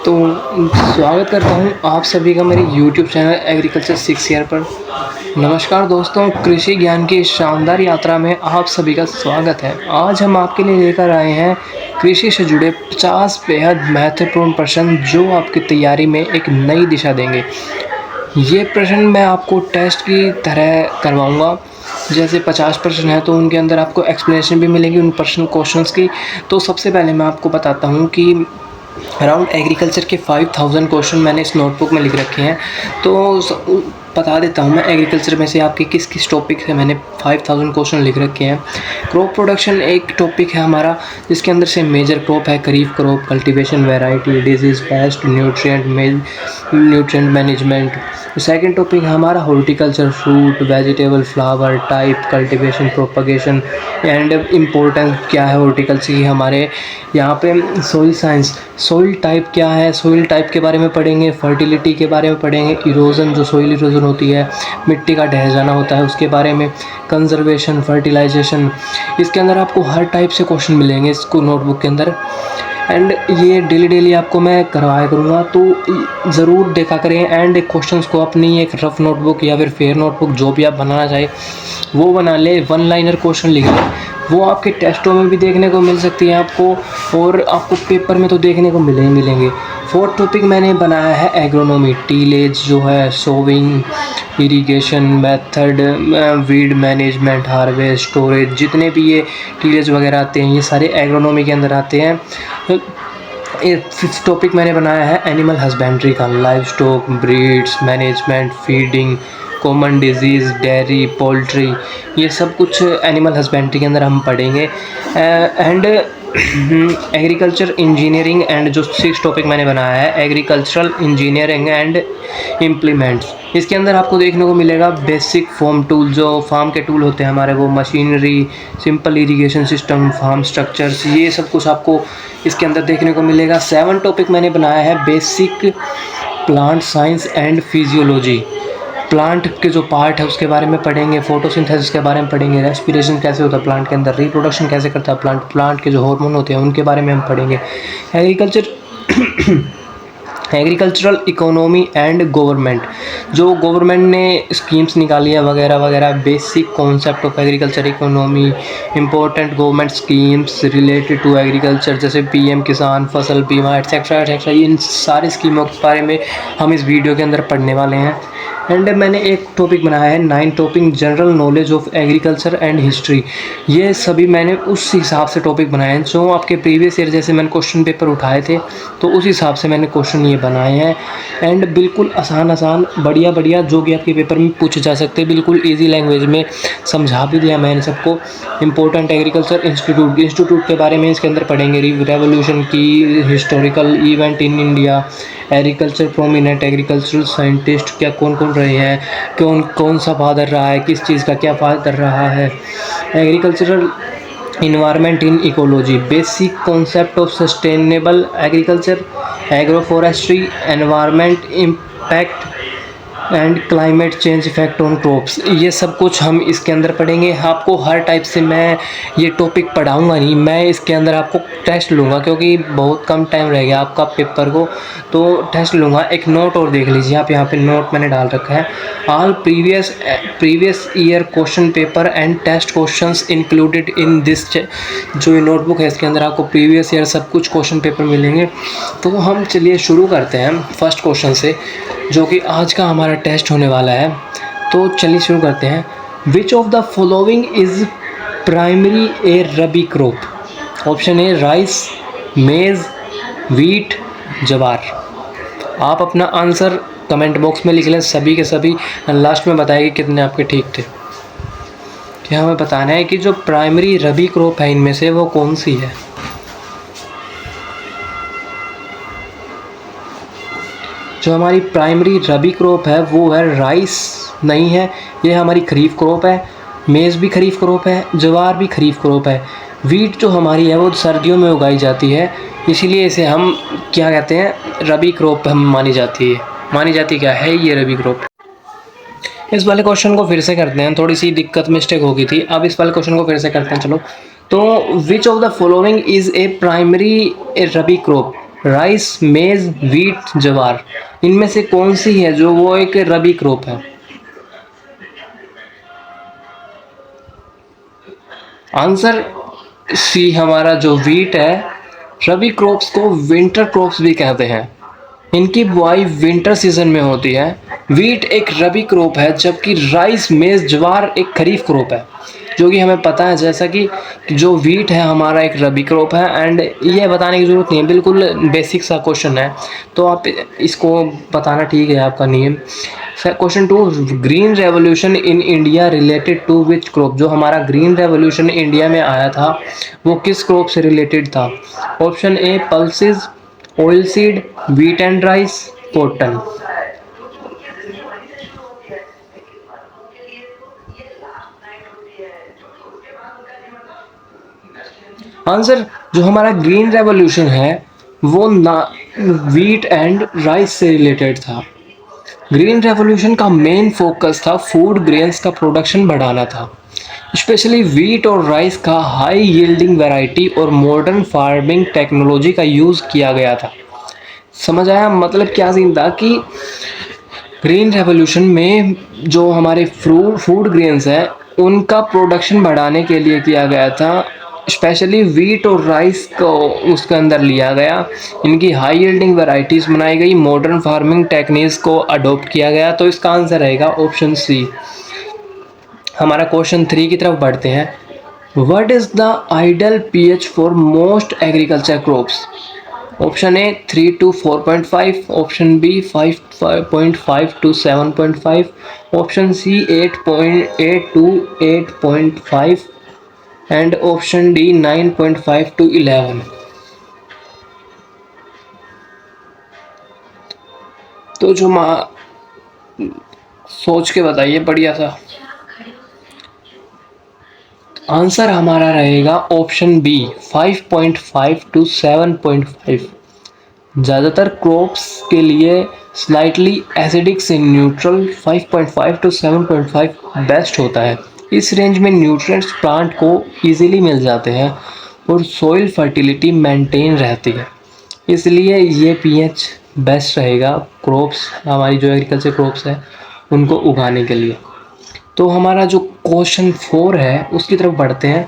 तो स्वागत करता हूँ आप सभी का मेरे YouTube चैनल एग्रीकल्चर 6 ईयर पर। नमस्कार दोस्तों, कृषि ज्ञान की इस शानदार यात्रा में आप सभी का स्वागत है। आज हम आपके लिए लेकर आए हैं कृषि से जुड़े 50 बेहद महत्वपूर्ण प्रश्न जो आपकी तैयारी में एक नई दिशा देंगे। ये प्रश्न मैं आपको टेस्ट की तरह करवाऊँगा। जैसे 50 प्रश्न हैं तो उनके अंदर आपको एक्सप्लेनेशन भी मिलेगी उन क्वेश्चंस की। तो सबसे पहले मैं आपको बताता हूँ कि अराउंड एग्रीकल्चर के 5000 क्वेश्चन मैंने इस नोटबुक में लिख रखे हैं। तो बता देता हूँ मैं एग्रीकल्चर में से आपके किस किस टॉपिक से मैंने 5000 क्वेश्चन लिख रखे हैं। क्रॉप प्रोडक्शन एक टॉपिक है हमारा, जिसके अंदर से मेजर क्रॉप है kharif crop, cultivation variety, disease, pest, nutrient management. Second topic है हमारा horticulture, fruit, vegetable, flower type, cultivation, propagation and importance क्या है हॉर्टिकल्चर की हमारे यहाँ पे। सोइल साइंस, सोइल टाइप क्या है, सोइल टाइप के बारे में पढ़ेंगे। फर्टिलिटी के बारे में पढ़ेंगे। इरोजन, जो सोइल इरोजन होती है, मिट्टी का ढह जाना होता है, उसके बारे में। कंजर्वेशन, फर्टिलाइजेशन, इसके अंदर आपको हर टाइप से क्वेश्चन मिलेंगे इसको नोटबुक के अंदर। एंड ये डेली आपको मैं करवाया करूँगा, तो ज़रूर देखा करें एंड क्वेश्चंस को अपनी एक रफ़ नोटबुक या फिर फेयर नोटबुक जो भी आप बनाना चाहे वो बना ले। वन लाइनर क्वेश्चन लिख लें, वो आपके टेस्टों में भी देखने को मिल सकती है आपको, और आपको पेपर में तो देखने को मिलेंगे। फोर्थ टॉपिक मैंने बनाया है एग्रोनॉमी, टीलेज जो है, sowing, irrigation method, weed management, harvest, storage, जितने भी ये टीलेज वगैरह आते हैं ये सारे एग्रोनॉमी के अंदर आते हैं। फिफ्थ टॉपिक मैंने बनाया है एनिमल हस्बेंड्री का, live stock, breeds management, feeding, common disease, dairy, poultry, ये सब कुछ एनिमल हस्बेंड्री के अंदर हम पढ़ेंगे। एंड एग्रीकल्चर इंजीनियरिंग एंड जो 6 टॉपिक मैंने बनाया है एग्रीकल्चरल इंजीनियरिंग एंड इम्प्लीमेंट्स, इसके अंदर आपको देखने को मिलेगा बेसिक फार्म टूल, जो फार्म के टूल होते हैं हमारे, वो machinery, simple irrigation system, farm structures, ये सब कुछ आपको इसके अंदर देखने को मिलेगा। 7 टॉपिक मैंने बनाया है basic plant science and physiology, plant के जो पार्ट है उसके बारे में पढ़ेंगे। फोटोसिंथेसिस के बारे में पढ़ेंगे, रेस्पिरेशन कैसे होता है प्लांट के अंदर, रिप्रोडक्शन कैसे करता है प्लांट के जो हार्मोन होते हैं उनके बारे में हम पढ़ेंगे। एग्रीकल्चरल इकोनॉमी एंड गवर्नमेंट, जो गवर्नमेंट ने स्कीम्स निकाली है वगैरह वगैरह, basic concept of agriculture economy, important government schemes related to agriculture, जैसे पीएम किसान, फसल बीमा एट्सेट्रा एट्सेट्रा, इन सारी स्कीमों के बारे में हम इस वीडियो के अंदर पढ़ने वाले हैं। एंड मैंने एक टॉपिक बनाया है 9 topic general knowledge of agriculture and history, ये सभी मैंने उस हिसाब से टॉपिक बनाए हैं जो आपके प्रीवियस ईयर जैसे मैंने क्वेश्चन पेपर उठाए थे तो उस हिसाब से मैंने क्वेश्चन ये बनाए हैं। एंड बिल्कुल आसान बढ़िया जो कि आपके पेपर में पूछे जा सकते हैं, बिल्कुल ईजी लैंग्वेज में समझा भी दिया मैंने सबको। इंपॉर्टेंट एग्रीकल्चर इंस्टीट्यूट के बारे में इसके अंदर पढ़ेंगे, रेवोल्यूशन की, historical event in India, agriculture prominent agricultural scientist क्या कौन रहे हैं, कौन सा फादर रहा है, किस चीज़ का क्या फादर रहा है, agricultural environment in ecology, basic concept of sustainable agriculture, agro forestry, environment impact and climate change effect on crops, ये सब कुछ हम इसके अंदर पढ़ेंगे। आपको हर टाइप से मैं ये टॉपिक पढ़ाऊंगा नहीं, मैं इसके अंदर आपको टेस्ट लूँगा क्योंकि बहुत कम टाइम रह गया आपका पेपर को, तो टेस्ट लूँगा। एक नोट और देख लीजिए आप, यहाँ पे नोट मैंने डाल रखा है, all previous year question paper and test questions included in this. जो ये नोटबुक है इसके अंदर आपको प्रीवियस ईयर सब कुछ क्वेश्चन पेपर मिलेंगे। तो हम चलिए शुरू करते हैं फर्स्ट क्वेश्चन से, जो कि आज का हमारा टेस्ट होने वाला है। तो चलिए शुरू करते हैं। विच of the following is primary A rabi crop? Option A rice, मेज, वीट, ज्वार। आप अपना आंसर कमेंट बॉक्स में लिख लें सभी के सभी, लास्ट में बताइए कितने आपके ठीक थे। क्या हमें बताना है कि जो प्राइमरी रबी क्रॉप है इनमें से वो कौन सी है। जो हमारी प्राइमरी रबी क्रॉप है वो है राइस, नहीं है, ये हमारी खरीफ क्रॉप है। मेज़ भी खरीफ क्रॉप है, ज्वार भी खरीफ क्रॉप है। वीट जो हमारी है वो सर्दियों में उगाई जाती है, इसीलिए इसे हम क्या कहते हैं, रबी क्रॉप हम मानी जाती क्या है ये रबी क्रॉप। इस वाले क्वेश्चन को फिर से करते हैं, थोड़ी सी दिक्कत मिस्टेक हो गई थी, अब इस वाले क्वेश्चन को फिर से करते हैं। चलो, तो विच of the following is a primary rabi crop? Rice, मेज, व्हीट, ज्वार, इनमें से कौन सी है जो वो एक रबी क्रॉप है? आंसर सी हमारा जो व्हीट है। रबी क्रॉप्स को विंटर क्रॉप्स भी कहते हैं। इनकी बुआई विंटर सीजन में होती है। व्हीट एक रबी क्रॉप है, जबकि राइस, मेज, ज्वार एक खरीफ क्रॉप है, जो कि हमें पता है। जैसा कि जो व्हीट है हमारा एक रबी क्रॉप है, एंड ये बताने की ज़रूरत नहीं है, बिल्कुल बेसिक सा क्वेश्चन है, तो आप इसको बताना ठीक है आपका नियम। Question two, green revolution in India related to which crop? जो हमारा ग्रीन रेवोल्यूशन इंडिया में आया था वो किस क्रॉप से रिलेटेड था? Option A pulses, oil seed, wheat and rice, cotton. Answer जो हमारा ग्रीन रेवोल्यूशन है वो ना व्हीट एंड राइस से रिलेटेड था। ग्रीन रेवोल्यूशन का मेन फोकस था फूड ग्रेन्स का प्रोडक्शन बढ़ाना था, स्पेशली व्हीट और राइस का हाई यील्डिंग वैरायटी और मॉडर्न फार्मिंग टेक्नोलॉजी का यूज़ किया गया था। समझ आया? मतलब क्या सीन था कि ग्रीन रेवोल्यूशन में जो हमारे फूड ग्रेन्स हैं उनका प्रोडक्शन बढ़ाने के लिए किया गया था, स्पेशली व्हीट और राइस को उसके अंदर लिया गया। इनकी हाई यील्डिंग वैरायटीज़ बनाई गई, मॉडर्न फार्मिंग टेक्निक्स को अडॉप्ट किया गया। तो इसका आंसर रहेगा ऑप्शन सी। हमारा क्वेश्चन 3 की तरफ बढ़ते हैं। What is the ideal pH for most agriculture crops? Option A 3 to 4.5, option B 5.5 to 7.5, option C 8.8 to 8.5 and option D 9.5 to 11। तो जो सोच के बताइए बढ़िया सा। आंसर हमारा रहेगा ऑप्शन बी 5.5 to 7.5। ज़्यादातर क्रॉप्स के लिए स्लाइटली एसिडिक से न्यूट्रल 5.5 to 7.5 बेस्ट होता है। इस रेंज में न्यूट्रिएंट्स प्लांट को इजीली मिल जाते हैं और सॉइल फर्टिलिटी मेंटेन रहती है, इसलिए ये पीएच बेस्ट रहेगा क्रॉप्स, हमारी जो एग्रीकल्चर क्रॉप्स है उनको उगाने के लिए। तो हमारा जो क्वेश्चन 4 है उसकी तरफ बढ़ते हैं।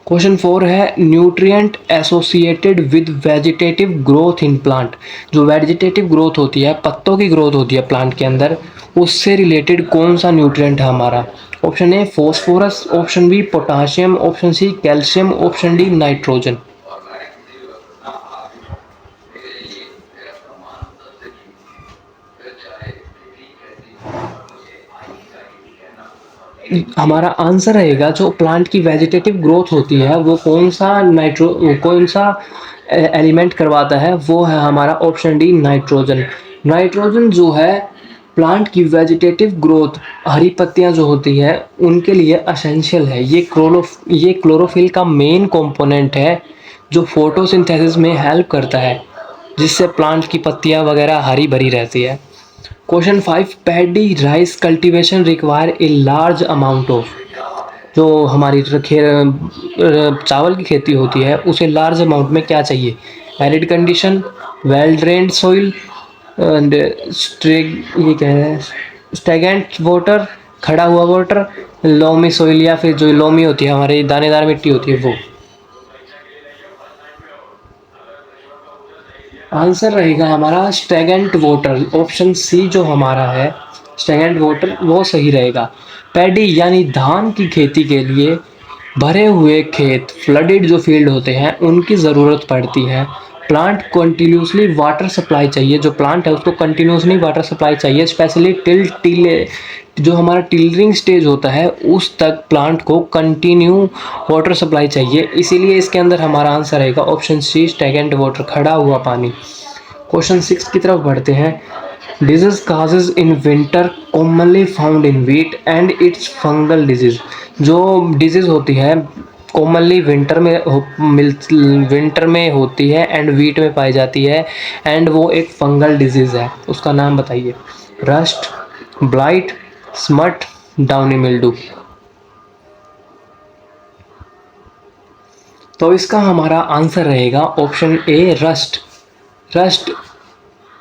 क्वेश्चन 4 है nutrient associated with vegetative growth in plant. जो वेजिटेटिव ग्रोथ होती है, पत्तों की ग्रोथ होती है प्लांट के अंदर, उससे रिलेटेड कौन सा न्यूट्रिएंट है हमारा? Option A phosphorus, option B potassium, option C calcium, option D nitrogen. हमारा आंसर रहेगा जो प्लांट की वेजिटेटिव ग्रोथ होती है वो कौन सा एलिमेंट करवाता है, वो है हमारा ऑप्शन डी नाइट्रोजन। नाइट्रोजन जो है प्लांट की वेजिटेटिव ग्रोथ, हरी पत्तियां जो होती है उनके लिए असेंशियल है। ये क्लोरोफिल का मेन कंपोनेंट है जो फोटोसिंथेसिस में हेल्प करता है, जिससे प्लांट की पत्तियां वगैरह हरी भरी रहती है। Question 5, paddy rice cultivation require a large amount of. जो हमारी चावल की खेती होती है उसे लार्ज अमाउंट में क्या चाहिए? Arid condition, well drained soil, and ये क्या है, स्टैगेंट वाटर, खड़ा हुआ वाटर, लोमी सॉइल, या फिर जो लोमी होती है हमारी दानेदार मिट्टी होती है वो। आंसर रहेगा हमारा स्टैगेंट वाटर, ऑप्शन सी जो हमारा है स्टैगेंट वाटर वो सही रहेगा। पैडी यानी धान की खेती के लिए भरे हुए खेत, फ्लडेड जो फील्ड होते हैं उनकी ज़रूरत पड़ती है। प्लांट कंटिन्यूसली वाटर सप्लाई चाहिए, जो प्लांट है उसको कंटिन्यूसली वाटर सप्लाई चाहिए, स्पेशली टिल जो हमारा टिलरिंग स्टेज होता है उस तक प्लांट को कंटिन्यू वाटर सप्लाई चाहिए, इसीलिए इसके अंदर हमारा आंसर रहेगा ऑप्शन सी स्टैगेंट वाटर, खड़ा हुआ पानी। क्वेश्चन 6 की तरफ बढ़ते हैं। Disease causes in winter commonly found in wheat and it's fungal disease. जो डिजीज होती है कॉमनली विंटर में होती है एंड व्हीट में पाई जाती है, एंड वो एक फंगल डिजीज है, उसका नाम बताइए। Rust, blight, smut, downy mildew. तो इसका हमारा आंसर रहेगा option A rust. Rust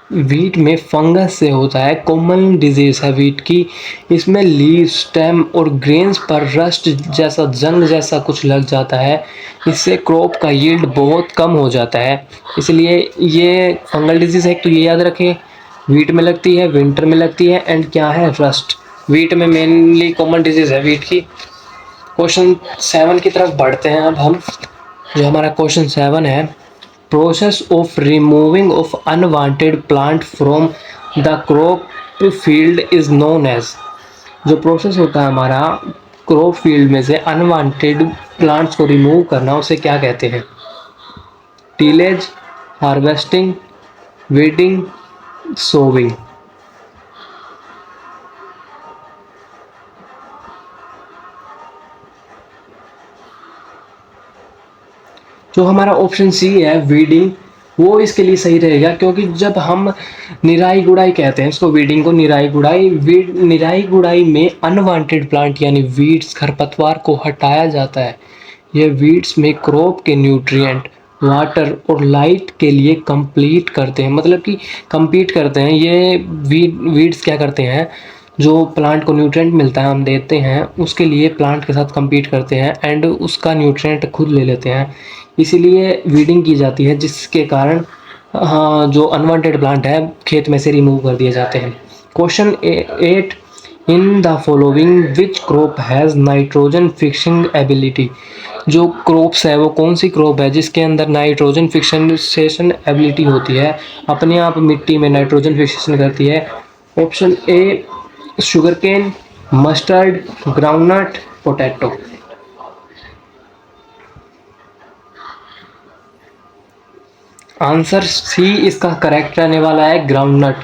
wheat में फंगस से होता है, कॉमन डिजीज है वीट की। इसमें लीव, स्टेम और ग्रेन्स पर रस्ट जैसा जंग जैसा कुछ लग जाता है। इससे क्रॉप का यील्ड बहुत कम हो जाता है। इसलिए ये फंगल डिजीज है, तो ये याद रखें, वीट में लगती है, विंटर में लगती है। एंड क्या है, रस्ट वीट में मेनली कॉमन डिजीज है वीट की। क्वेश्चन 7 की तरफ बढ़ते हैं अब हम। जो हमारा क्वेश्चन 7 है, process of removing of unwanted plant from the crop field is known as. जो प्रोसेस होता है हमारा क्रॉप फील्ड में से अनवांटेड प्लांट्स को रिमूव करना, उसे क्या कहते हैं? Tillage, harvesting, weeding, sowing. जो हमारा ऑप्शन सी है वीडिंग, वो इसके लिए सही रहेगा, क्योंकि जब हम निराई गुड़ाई कहते हैं इसको, वीडिंग को निराई गुड़ाई, निराई गुड़ाई में अनवांटेड प्लांट यानी वीड्स, खरपतवार को हटाया जाता है। ये वीड्स में क्रॉप के न्यूट्रिएंट, वाटर और लाइट के लिए कंप्लीट करते हैं, मतलब कि compete करते हैं। ये वीड्स क्या करते हैं, जो प्लांट को न्यूट्रिएंट मिलता है हम देते हैं, उसके लिए प्लांट के साथ compete करते हैं एंड उसका न्यूट्रिएंट खुद ले लेते हैं। इसीलिए वीडिंग की जाती है, जिसके कारण हाँ जो अनवांटेड प्लांट है खेत में से रिमूव कर दिए जाते हैं। Question 8, in the following which crop has nitrogen fixing ability. जो क्रॉप्स है वो कौन सी क्रॉप है जिसके अंदर नाइट्रोजन फिक्सेशन एबिलिटी होती है, अपने आप मिट्टी में नाइट्रोजन फिक्सेशन करती है? Option A sugarcane, mustard, groundnut, potato. Answer C इसका करेक्ट रहने वाला है, ग्राउंडनट।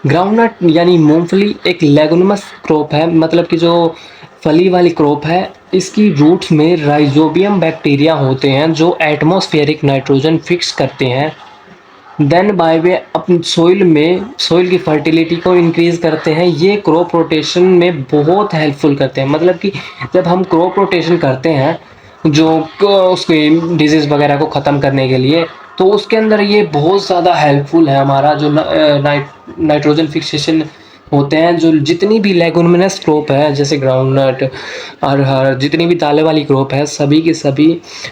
ग्राउंडनट यानी मूंगफली एक लेगुमिनस क्रॉप है, मतलब कि जो फली वाली क्रॉप है। इसकी रूट्स में राइजोबियम बैक्टीरिया होते हैं जो एटमॉस्फेरिक नाइट्रोजन फिक्स करते हैं। देन बाय वे अपनी सॉइल की फर्टिलिटी को इंक्रीज करते हैं। ये क्रॉप रोटेशन में बहुत हेल्पफुल करते हैं, मतलब कि जब हम क्रॉप रोटेशन करते हैं जो उसके डिजीज़ वगैरह को ख़त्म करने के लिए, तो उसके अंदर ये बहुत ज़्यादा हेल्पफुल है। हमारा जो नाइट्रोजन फिक्सेशन होते हैं, जो जितनी भी लेगुमिनस क्रॉप है जैसे ग्राउंडनट, अरहर, जितनी भी दालें वाली क्रॉप है सभी की सभी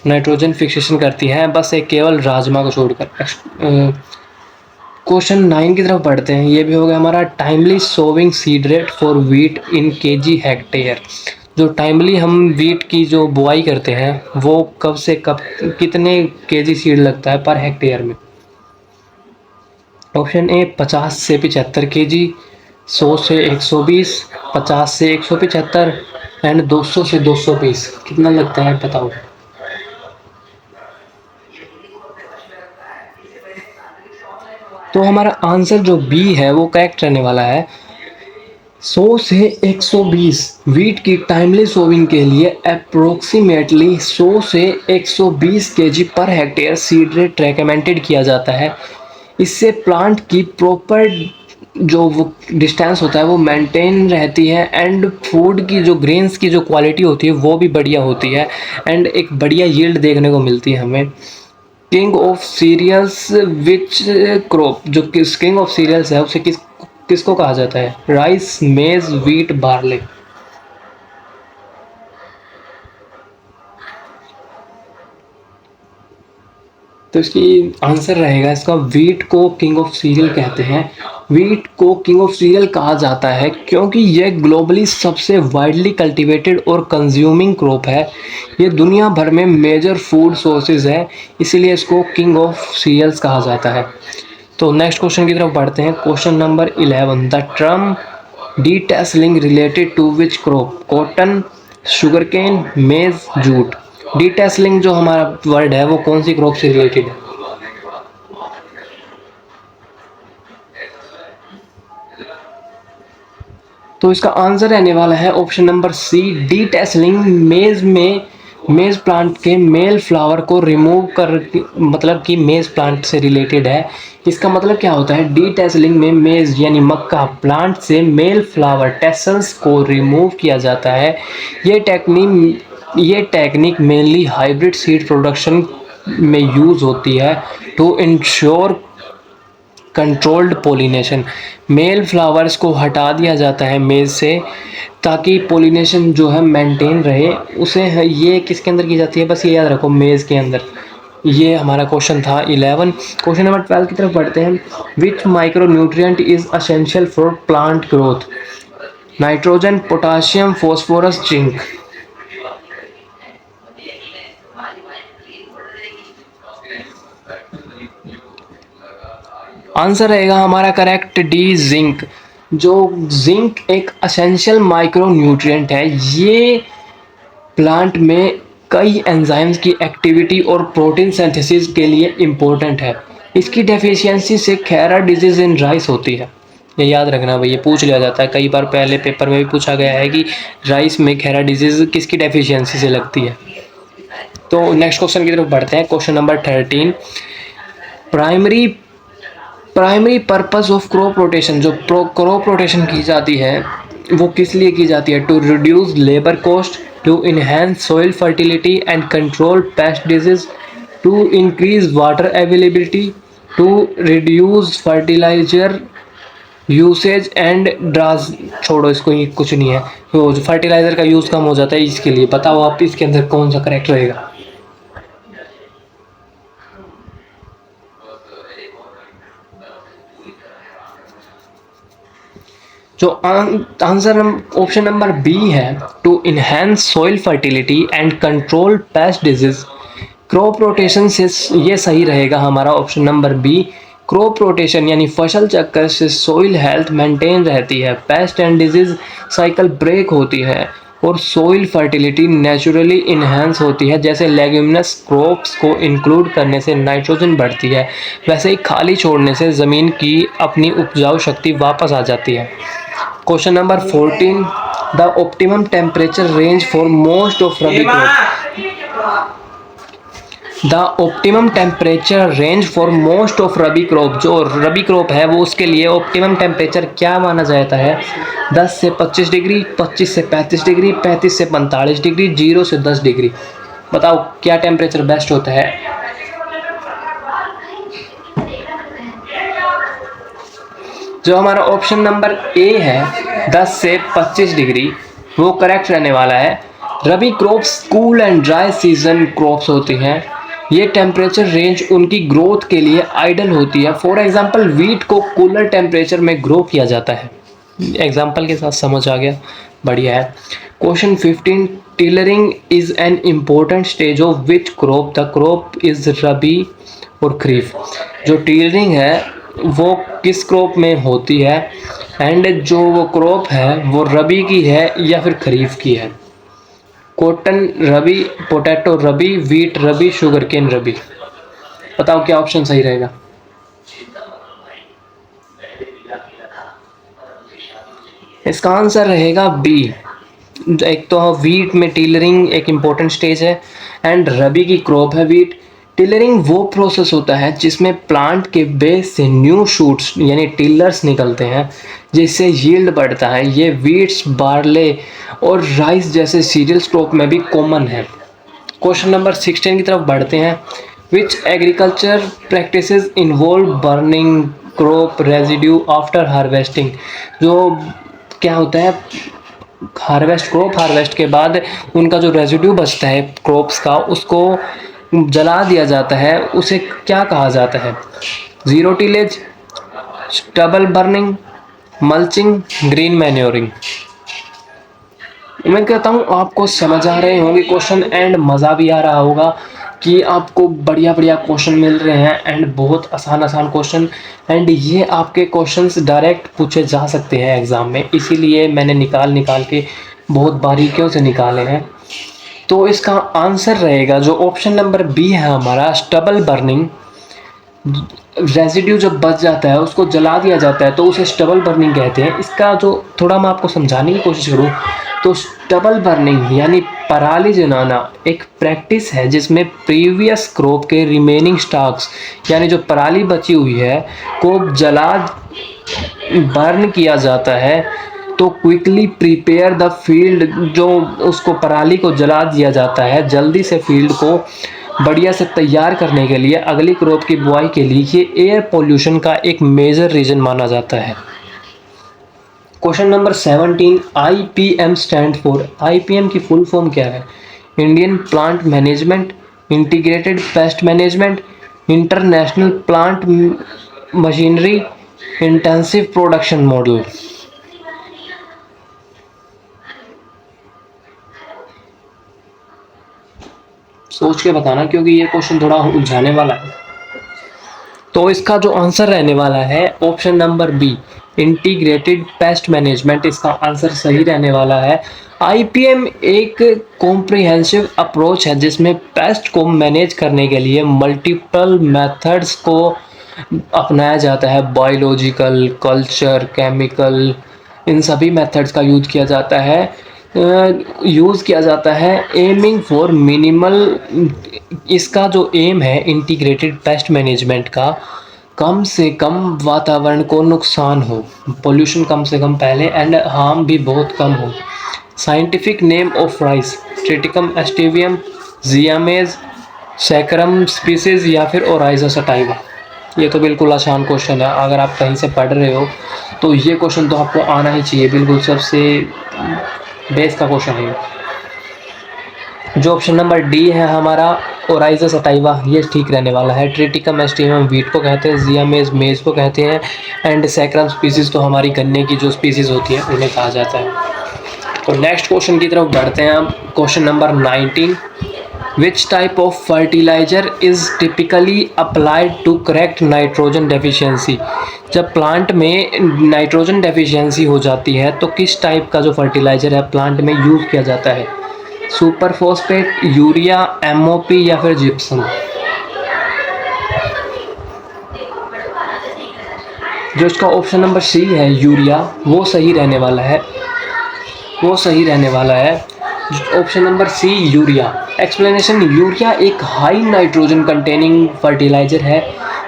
नाइट्रोजन फिक्सेशन करती हैं, बस एक केवल राजमा को छोड़कर। क्वेश्चन 9 की तरफ बढ़ते हैं। ये भी हो गया हमारा, timely sowing seed rate for wheat in KG hectare. जो टाइमली हम वीट की जो बुआई करते हैं वो कब से कब कितने केजी सीड लगता है पर हेक्टेयर में? ऑप्शन ए 50 से 75 केजी, 100 से 120, 50 से 175 एंड 200 से 220। कितना लगता है बताओ? तो हमारा आंसर जो बी है वो करेक्ट रहने वाला है। 100 से 120 वीट की टाइमली सोविंग के लिए अप्रोक्सीमेटली 100 से 120 KG per hectare seed rate recommended किया जाता है। इससे प्लांट की प्रॉपर जो वो डिस्टेंस होता है वो मेंटेन रहती है एंड फूड की जो ग्रेन्स की जो क्वालिटी होती है वो भी बढ़िया होती है एंड एक बढ़िया यील्ड देखने को मिलती है हमें। King of cereals which crop, जो किंग ऑफ सीरियल्स है उसे किसको कहा जाता है? राइस, मेज, व्हीट, बार्ले। तो इसकी आंसर रहेगा इसका, व्हीट को किंग ऑफ सीरियल कहते हैं। व्हीट को किंग ऑफ सीरियल कहा जाता है क्योंकि यह ग्लोबली सबसे वाइडली कल्टीवेटेड और कंज्यूमिंग क्रॉप है। ये दुनिया भर में मेजर फूड सोर्सेज है, इसीलिए इसको किंग ऑफ सीरियल्स कहा जाता है। तो नेक्स्ट क्वेश्चन की तरफ बढ़ते हैं। Question number 11, the term detasseling related to which crop? Cotton, sugarcane, maize, jute. डीटैसलिंग जो हमारा वर्ड है वो कौन सी क्रॉप से रिलेटेड है? तो इसका आंसर रहने वाला है ऑप्शन नंबर सी, डीटैसलिंग। मेज प्लांट के मेल फ्लावर को रिमूव कर, मतलब कि मेज प्लांट से रिलेटेड है। इसका मतलब क्या होता है? डीटैसलिंग में मेज यानी मक्का प्लांट से मेल फ्लावर टेसल्स को रिमूव किया जाता है। ये technique mainly hybrid seed production में यूज़ होती है। To ensure controlled pollination, male flowers को हटा दिया जाता है मेज से ताकि पोलिनेशन जो है मेंटेन रहे उसे। ये किसके अंदर की जाती है, बस ये याद रखो, मेज के अंदर। ये हमारा क्वेश्चन था 11। क्वेश्चन नंबर 12 की तरफ बढ़ते हैं। Which micro nutrient is essential for plant growth? Nitrogen, potassium, phosphorus, zinc. Answer रहेगा हमारा करेक्ट डी, जिंक। जो जिंक एक असेंशियल माइक्रो न्यूट्रिएंट है, ये प्लांट में कई एंजाइम्स की एक्टिविटी और प्रोटीन सिंथेसिस के लिए इम्पोर्टेंट है। इसकी डेफिशिएंसी से खैरा डिजीज इन राइस होती है। ये याद रखना भाई, ये पूछ लिया जाता है कई बार, पहले पेपर में भी पूछा गया है कि राइस में खैरा डिजीज किसकी डेफिशिएंसी से लगती है। तो नेक्स्ट क्वेश्चन की तरफ बढ़ते हैं। Question number 13। Primary purpose of crop rotation, जो क्रॉप रोटेशन की जाती है वो किस लिए की जाती है? To reduce labour cost, to enhance soil fertility and control pest disease, to increase water availability, to reduce fertiliser usage and droughts. छोड़ो इसको, ये कुछ नहीं है, वो फर्टिलाइजर का यूज़ कम हो जाता है इसके लिए। बताओ आप इसके अंदर कौन सा करेक्ट रहेगा? जो आंसर ऑप्शन नंबर बी है, to enhance soil fertility and control pest disease. Crop rotation से ये सही रहेगा हमारा option number B. Crop rotation यानी फसल चक्कर से सॉइल हेल्थ मेंटेन रहती है, pest and disease cycle break होती है और सॉइल फर्टिलिटी नेचुरली इन्हेंस होती है। जैसे लेग्यूमिनस क्रॉप्स को इंक्लूड करने से नाइट्रोजन बढ़ती है, वैसे ही खाली छोड़ने से ज़मीन की अपनी उपजाऊ शक्ति वापस आ जाती है। Question number 14। The optimum temperature range for most of rabi crop. The optimum temperature range for most of rabi crop, जो रबी क्रॉप है वो उसके लिए ऑप्टिमम टेम्परेचर क्या माना जाता है? 10 से 25 डिग्री, 25 से 35 डिग्री, 35 से 45 डिग्री, 0 से 10 डिग्री। बताओ क्या टेम्परेचर बेस्ट होता है? जो हमारा ऑप्शन नंबर ए है 10 से 25 डिग्री, वो करेक्ट रहने वाला है। Rabi crops cool and dry season crops होती हैं। ये टेम्परेचर रेंज उनकी ग्रोथ के लिए आइडल होती है। फॉर एग्जांपल वीट को कूलर टेम्परेचर में ग्रो किया जाता है। एग्जांपल के साथ समझ आ गया, बढ़िया है। Question 15। Tillering is an important stage of which crop? The crop is rabi और खरीफ। जो टिलरिंग है वो किस क्रॉप में होती है, एंड जो वो क्रॉप है वो रबी की है या फिर खरीफ की है? कॉटन रबी, पोटैटो रबी, वीट रबी, शुगर केन रबी। बताओ क्या ऑप्शन सही रहेगा? इसका आंसर रहेगा बी। एक तो वीट में टिलरिंग एक इम्पोर्टेंट स्टेज है एंड रबी की क्रॉप है वीट। टिलरिंग वो प्रोसेस होता है जिसमें प्लांट के बेस से न्यू शूट्स यानी टिलर्स निकलते हैं, जिससे यील्ड बढ़ता है। ये वीट्स, बार्ले और राइस जैसे सीरियल्स क्रॉप में भी कॉमन है। क्वेश्चन नंबर 16 की तरफ बढ़ते हैं। Which agriculture practices involve burning crop residue after harvesting? जो क्या होता है, क्रॉप हार्वेस्ट के बाद उनका जो रेजिड्यू बचता है क्रॉप्स का, उसको जला दिया जाता है, उसे क्या कहा जाता है? Zero tillage, stubble burning, mulching, green manuring. मैं कहता हूँ आपको समझ आ रहे होंगे क्वेश्चन एंड मज़ा भी आ रहा होगा कि आपको बढ़िया बढ़िया क्वेश्चन मिल रहे हैं एंड बहुत आसान क्वेश्चन, एंड ये आपके क्वेश्चंस डायरेक्ट पूछे जा सकते हैं एग्ज़ाम में, इसीलिए मैंने निकाल के बहुत बारीकियों से निकाले हैं। तो इसका आंसर रहेगा जो ऑप्शन नंबर बी है हमारा, स्टबल बर्निंग। रेजिड्यू जब बच जाता है उसको जला दिया जाता है तो उसे स्टबल बर्निंग कहते हैं। इसका जो थोड़ा मैं आपको समझाने की कोशिश करूँ तो स्टबल बर्निंग यानी पराली जलाना एक प्रैक्टिस है जिसमें प्रीवियस क्रॉप के रिमेनिंग स्टॉक्स यानी जो पराली बची हुई है को जला बर्न किया जाता है। तो क्विकली प्रिपेयर द फील्ड, जो उसको पराली को जला दिया जाता है जल्दी से फील्ड को बढ़िया से तैयार करने के लिए अगली क्रॉप की बुआई के लिए ये एयर पोल्यूशन का एक मेजर रीजन माना जाता है। Question number 17, IPM stand for, IPM की फुल फॉर्म क्या है? Indian plant management, integrated pest management, international plant machinery, intensive production model. सोच के बताना क्योंकि ये क्वेश्चन थोड़ा उलझाने वाला है। तो इसका जो आंसर रहने वाला है option number B, integrated pest management, इसका आंसर सही रहने वाला है। आईपीएम एक कॉम्प्रिहेंसिव अप्रोच है जिसमें पेस्ट को मैनेज करने के लिए मल्टीपल मेथड्स को अपनाया जाता है। बायोलॉजिकल, कल्चर, केमिकल, इन सभी मेथड्स का यूज़ किया जाता है एमिंग फॉर मिनिमल। इसका जो एम है इंटीग्रेटेड पेस्ट मैनेजमेंट का, कम से कम वातावरण को नुकसान हो, पोल्यूशन कम से कम पहले एंड हार्म भी बहुत कम हो। Scientific name of rice, Triticum aestivum, zea mays, Saccharum species या फिर ओराइजा सटाइवा। ये तो बिल्कुल आसान क्वेश्चन है, अगर आप कहीं से पढ़ रहे हो तो ये क्वेश्चन तो आपको आना ही चाहिए, बिल्कुल सबसे बेस का क्वेश्चन है। जो ऑप्शन नंबर डी है हमारा ओराइजा सटाइवा, ये ठीक रहने वाला है। ट्रिटिकम एस्टिवियम वीट को कहते हैं, जियामेज मेज को कहते हैं एंड सैकरम स्पीसीज तो हमारी गन्ने की जो स्पीसीज होती है उन्हें कहा जाता है। तो नेक्स्ट क्वेश्चन की तरफ बढ़ते हैं हम। Question number 19, which type of fertiliser is typically applied to correct nitrogen deficiency? जब प्लांट में नाइट्रोजन डेफिशिएंसी हो जाती है तो किस टाइप का जो फर्टिलाइजर है प्लांट में यूज़ किया जाता है? सुपर फॉस्फेट, यूरिया, एमओपी या फिर जिप्सम? जो इसका ऑप्शन नंबर सी है यूरिया, वो सही रहने वाला है, वो सही रहने वाला है। Option number C urea. Explanation, urea एक हाई नाइट्रोजन कंटेनिंग फर्टिलाइजर है।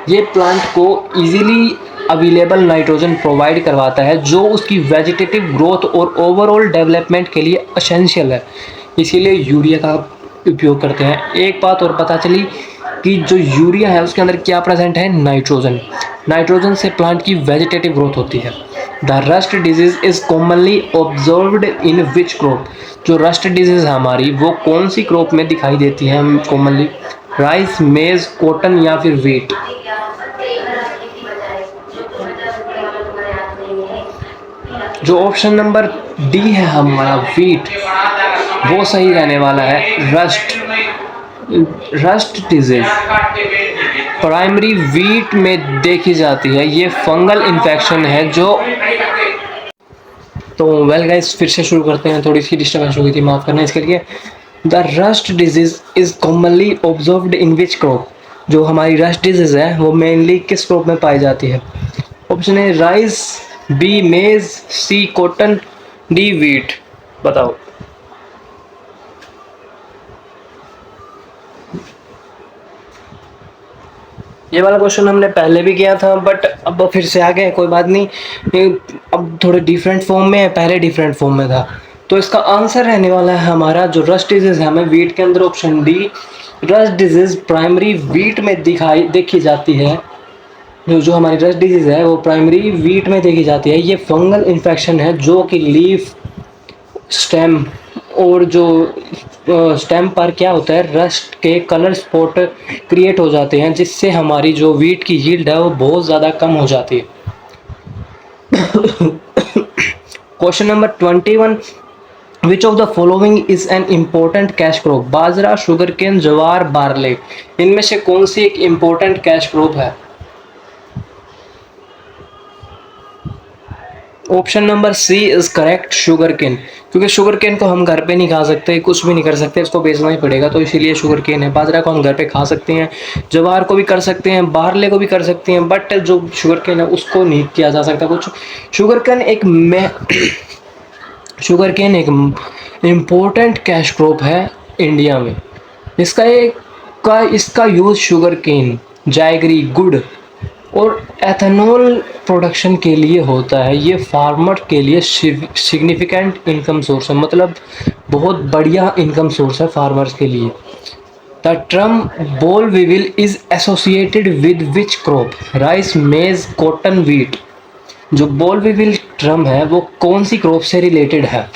ये प्लांट को इजीली अवेलेबल नाइट्रोजन प्रोवाइड करवाता है जो उसकी वेजिटेटिव ग्रोथ और ओवरऑल डेवलपमेंट के लिए एसेंशियल है, इसीलिए यूरिया का उपयोग करते हैं। एक बात और पता चली कि जो यूरिया है उसके अंदर क्या प्रेजेंट है? नाइट्रोजन। नाइट्रोजन से प्लांट की वेजिटेटिव ग्रोथ होती है। The rust disease is commonly observed in which crop? जो रस्ट डिजीज है हमारी वो कौन सी क्रॉप में दिखाई देती है कॉमनली? राइस, मेज, कॉटन या फिर व्हीट? जो ऑप्शन नंबर डी है हमारा व्हीट, वो सही रहने वाला है। रस्ट डिजीज प्राइमरी व्हीट में देखी जाती है। ये फंगल इन्फेक्शन है जो तो वेल गाइस फिर से शुरू करते हैं, थोड़ी सी डिस्टर्बेंस हो गई थी, माफ़ करना इसके लिए। The rust disease is commonly observed in which crop? जो हमारी रस्ट डिजीज है वो मेनली किस क्रॉप में पाई जाती है? ऑप्शन ए राइस, बी मेज, सी कॉटन, डी व्हीट। बताओ। ये वाला क्वेश्चन हमने पहले भी किया था बट अब फिर से आ गए, कोई बात नहीं, अब थोड़े डिफरेंट फॉर्म में है, पहले डिफरेंट फॉर्म में था। तो इसका आंसर रहने वाला है हमारा जो रस्ट डिजीज है हमें वीट के अंदर, option D. Rust disease primary wheat में देखी जाती है। जो हमारी रस्ट डिजीज है वो प्राइमरी वीट में देखी जाती है। ये फंगल इन्फेक्शन है जो कि लीफ, स्टेम और जो स्टेम पर क्या होता है, रस्ट के कलर स्पॉट क्रिएट हो जाते हैं जिससे हमारी जो वीट की यील्ड है वो बहुत ज़्यादा कम हो जाती है। Question number 21, which of the following is an important cash crop? Bajra, sugarcane, jowar, barley, इनमें से कौन सी एक इम्पोर्टेंट कैश क्रॉप है? Option number C is correct, sugarcane. क्योंकि शुगर केन को हम घर पे नहीं खा सकते, कुछ भी नहीं कर सकते, इसको बेचना ही पड़ेगा, तो इसीलिए शुगर केन है। बाजरा को हम घर पे खा सकते हैं, ज्वार को भी कर सकते हैं, बार्ले को भी कर सकते हैं, बट जो शुगर केन है उसको नहीं किया जा सकता कुछ। शुगर केन एक इम्पोर्टेंट कैश क्रॉप है इंडिया में। इसका यूज़ शुगर केन, जैगरी, गुड़ और एथेनॉल प्रोडक्शन के लिए होता है। ये फार्मर के लिए सिग्निफिकेंट इनकम सोर्स है, मतलब बहुत बढ़िया इनकम सोर्स है फार्मर्स के लिए। द टर्म बोल weevil is associated with which crop? Rice, मेज, कॉटन, व्हीट। जो बोल विविल टर्म है वो कौन सी क्रॉप से रिलेटेड है?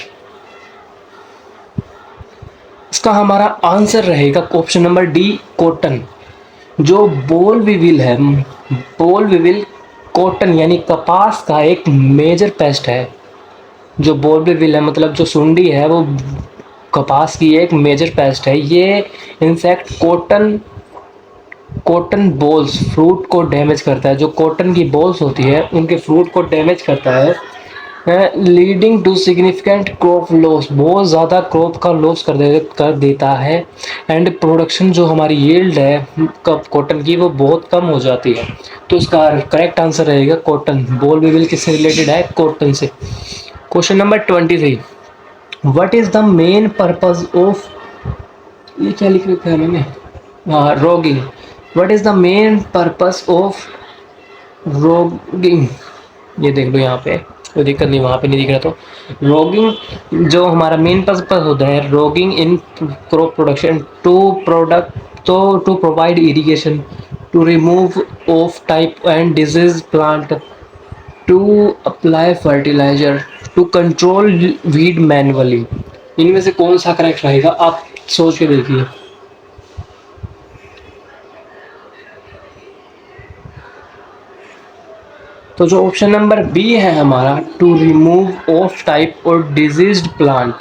इसका हमारा आंसर रहेगा ऑप्शन नंबर डी, कॉटन। जो बोल विविल है, बोल विविल कॉटन यानी कपास का एक मेजर पेस्ट है। जो बोल विविल है मतलब जो सुंडी है वो कपास की एक मेजर पेस्ट है। ये insect cotton cotton balls fruit को डैमेज करता है। जो कॉटन की बॉल्स होती है उनके फ्रूट को डैमेज करता है, leading to significant crop loss, बहुत ज़्यादा क्रॉप का लॉस कर देता है। एंड प्रोडक्शन जो हमारी यील्ड है कॉटन की वो बहुत कम हो जाती है। तो इसका करेक्ट आंसर रहेगा कॉटन। बॉल विविल किससे रिलेटेड है? कॉटन से। Question number 23, what is the main purpose of, ये क्या लिख रखा है मैंने, हाँ, roguing. What is the main purpose of roguing? ये देख लो यहाँ पे, कोई दिक्कत नहीं, वहाँ पे नहीं दिख रहा। तो रोगिंग जो हमारा मेन पर्पज होता है, roguing in crop production to product, तो to provide irrigation, to remove off type and disease plant, to apply fertiliser, to control weed manually. इनमें से कौन सा करेक्ट रहेगा? आप सोच के देखिए। तो जो ऑप्शन नंबर बी है हमारा, टू रिमूव ऑफ टाइप और डिजीज्ड प्लांट।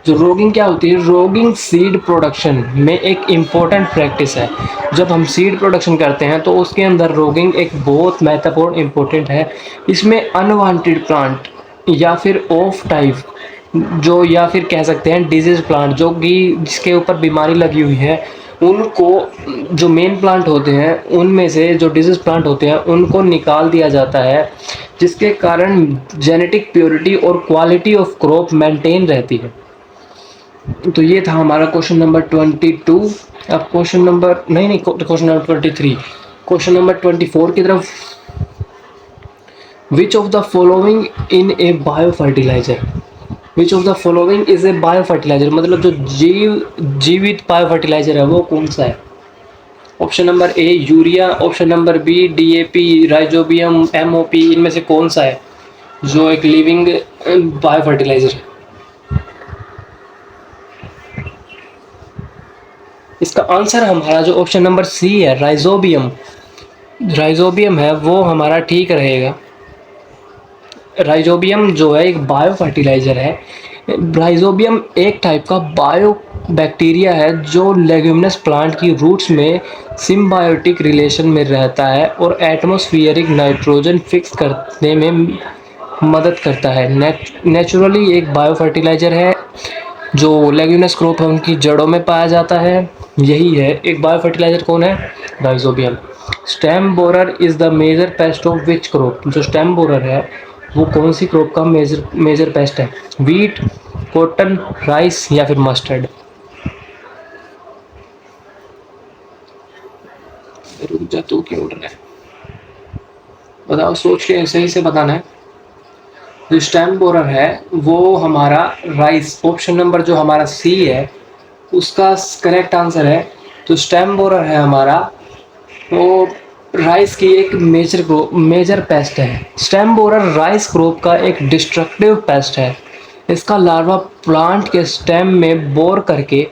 जो रोगिंग क्या होती है? रोगिंग सीड प्रोडक्शन में एक इम्पोर्टेंट प्रैक्टिस है। जब हम सीड प्रोडक्शन करते हैं तो उसके अंदर रोगिंग एक बहुत महत्वपूर्ण इम्पोर्टेंट है। इसमें अनवांटेड प्लांट या फिर ऑफ टाइप जो, या फिर कह सकते हैं डिजीज प्लांट, जो कि जिसके ऊपर बीमारी लगी हुई है, उनको, जो मेन प्लांट होते हैं उनमें से जो डिजीज प्लांट होते हैं उनको निकाल दिया जाता है, जिसके कारण जेनेटिक प्योरिटी और क्वालिटी ऑफ क्रॉप मेंटेन रहती है। तो ये था हमारा क्वेश्चन नंबर 22। अब क्वेश्चन नंबर नहीं, क्वेश्चन नंबर 23, क्वेश्चन नंबर 24 की तरफ। Which of the following in a bio fertilizer? Which of the following is a bio fertilizer, मतलब जो जीवित बायो फर्टिलाइजर है वो कौन सा है? Option number A urea, option number B DAP, rhizobium, MOP. इनमें से कौन सा है जो एक लिविंग बायो फर्टिलाइजर है? इसका आंसर हमारा जो ऑप्शन नंबर सी है, राइजोबियम। राइजोबियम है वो हमारा ठीक रहेगा। राइजोबियम जो है एक बायो फर्टिलाइजर है। राइजोबियम एक टाइप का बायो बैक्टीरिया है जो लेग्यूमिनस प्लांट की रूट्स में सिम्बायोटिक रिलेशन में रहता है और एटमॉस्फेरिक नाइट्रोजन फिक्स करने में मदद करता है। नेचुरली एक बायो फर्टिलाइजर है। जो लेग्यूमिनस क्रॉप है उनकी जड़ों में पाया जाता है। यही है एक बायो फर्टिलाइजर। कौन है? Rhizobium. Stem borer is the major pest of which crop? जो स्टेम बोरर है वो कौन सी क्रॉप का मेजर पेस्ट है? व्हीट, कॉटन, राइस या फिर मस्टर्ड? रुक जा, तू क्यों उड़ रहा है? बताओ, सोच के सही से बताना है। जो स्टेम बोरर है वो हमारा राइस, ऑप्शन नंबर जो हमारा सी है उसका करेक्ट आंसर है। तो स्टेम बोरर है हमारा वो राइस की एक मेजर पेस्ट है। स्टेम बोरर राइस क्रॉप का एक डिस्ट्रक्टिव पेस्ट है। इसका लार्वा प्लांट के स्टेम में बोर करके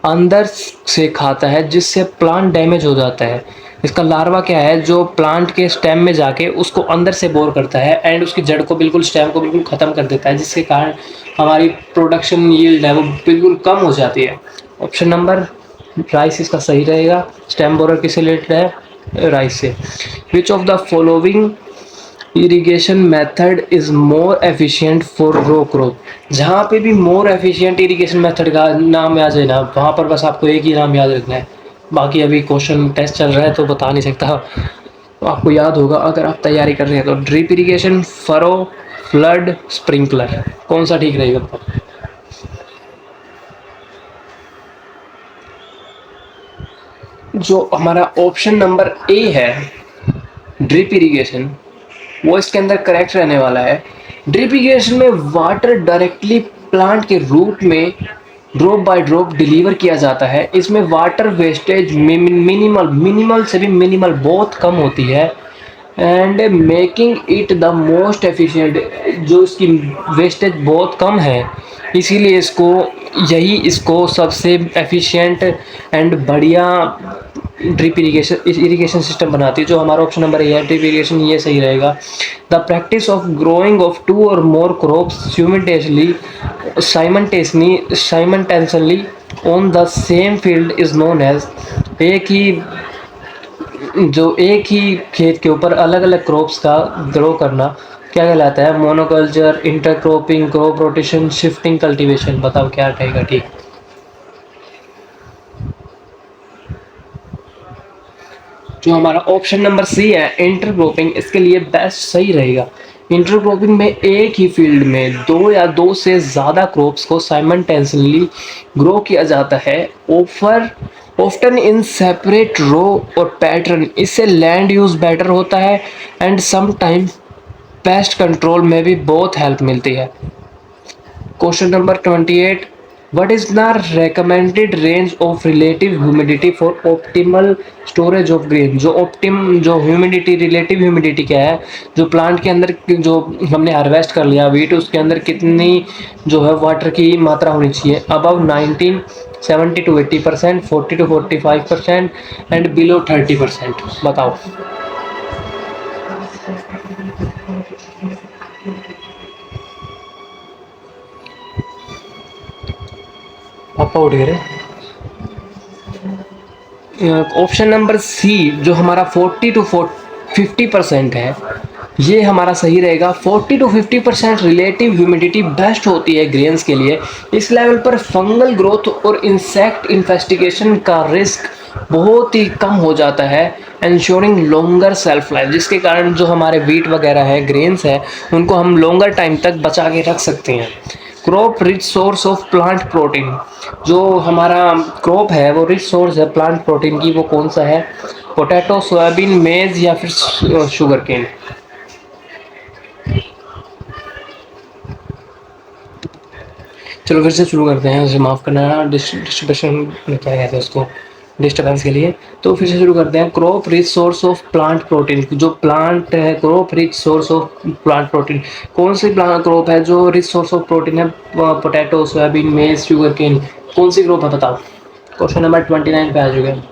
अंदर से खाता है, जिससे प्लांट डैमेज हो जाता है। इसका लार्वा क्या है, जो प्लांट के स्टेम में जाके उसको अंदर से बोर करता है एंड उसकी जड़ को बिल्कुल, स्टेम को बिल्कुल ख़त्म कर देता है, जिसके कारण हमारी प्रोडक्शन यील्ड है वो बिल्कुल कम हो जाती है। ऑप्शन नंबर राइस इसका सही रहेगा। स्टेम बोरर किससे रिलेटेड है? राइस से। Which of the following irrigation method is more efficient for row crop? जहाँ पे भी मोर एफिशिएंट इरिगेशन मेथड का नाम आ जाए ना, वहाँ पर बस आपको एक ही नाम याद रखना है। बाकी अभी क्वेश्चन टेस्ट चल रहा है तो बता नहीं सकता। तो आपको याद होगा अगर आप तैयारी कर रहे हैं तो। Drip irrigation, furrow, flood, sprinkler, कौन सा ठीक रहेगा बताओ? जो हमारा ऑप्शन नंबर ए है, ड्रिप इरिगेशन, वो इसके अंदर करेक्ट रहने वाला है। ड्रिप इरिगेशन में वाटर डायरेक्टली प्लांट के रूट में ड्रॉप बाय ड्रॉप डिलीवर किया जाता है। इसमें वाटर वेस्टेज मिनिमल मिनिमल से भी मिनिमल बहुत कम होती है and making it the most efficient, जो इसकी वेस्टेज बहुत कम है इसीलिए इसको सबसे एफिशिएंट एंड बढ़िया ड्रिप इरिगेशन सिस्टम बनाती है। जो हमारा ऑप्शन नंबर ए है ड्रिप इरिगेशन, ये सही रहेगा। The practice of growing of two और more crops simultaneously on the same field is known as, एक ही खेत के ऊपर अलग अलग क्रॉप्स का ग्रो करना क्या कहलाता है? Monoculture, intercropping, crop rotation, shifting cultivation. बताओ क्या रहेगा ठीक? जो हमारा ऑप्शन नंबर सी है इंटरक्रॉपिंग, इसके लिए बेस्ट सही रहेगा। इंटरक्रॉपिंग में एक ही फील्ड में दो या दो से ज़्यादा क्रॉप्स को साइमल्टेनियसली ग्रो किया जाता है, ऑफ्टन इन सेपरेट रो और पैटर्न। इससे लैंड यूज़ बेटर होता है एंड समटाइम पेस्ट कंट्रोल में भी बहुत हेल्प मिलती है। Question number 28, what is the recommended range of relative humidity for optimal storage of grain? जो ह्यूमिडिटी, रिलेटिव ह्यूमिडिटी क्या है? जो प्लांट के अंदर जो हमने हार्वेस्ट कर लिया वीट, उसके अंदर कितनी जो है वाटर की मात्रा होनी चाहिए? Above 19, 70 to 80%, 40 to 45% and below 30%। बताओ। पापा उठ गए। ऑप्शन नंबर सी जो हमारा 40 to 50% है, ये हमारा सही रहेगा। 40 to 50% रिलेटिव ह्यूमिडिटी बेस्ट होती है ग्रेन्स के लिए। इस लेवल पर फंगल ग्रोथ और इंसेक्ट इन्वेस्टिगेशन का रिस्क बहुत ही कम हो जाता है, इंश्योरिंग लॉन्गर सेल्फ लाइफ, जिसके कारण जो हमारे वीट वगैरह है, ग्रेन्स है, उनको हम लॉन्गर टाइम तक बचा के रख सकते हैं। Crop rich source of plant protein, जो हमारा क्रॉप है वो रिच सोर्स है प्लांट प्रोटीन की, वो कौन सा है? पोटैटो, सोयाबीन, मेज या फिर शुगर केन? चलो फिर से शुरू करते हैं, उसे माफ़ करना डिस्ट्रीब्यूशन क्या कहते हैं उसको, डिस्टर्बेंस के लिए। तो फिर से शुरू करते हैं। Crop rich source of plant protein, जो प्लांट है crop rich source of plant protein, कौन सी प्लांट क्रॉप है जो रिच सोर्स ऑफ प्रोटीन है? पोटैटो, सोयाबीन, मेज, शुगर केन, कौन सी क्रॉप है बताओ? क्वेश्चन नंबर 29 पे आ चुके हैं।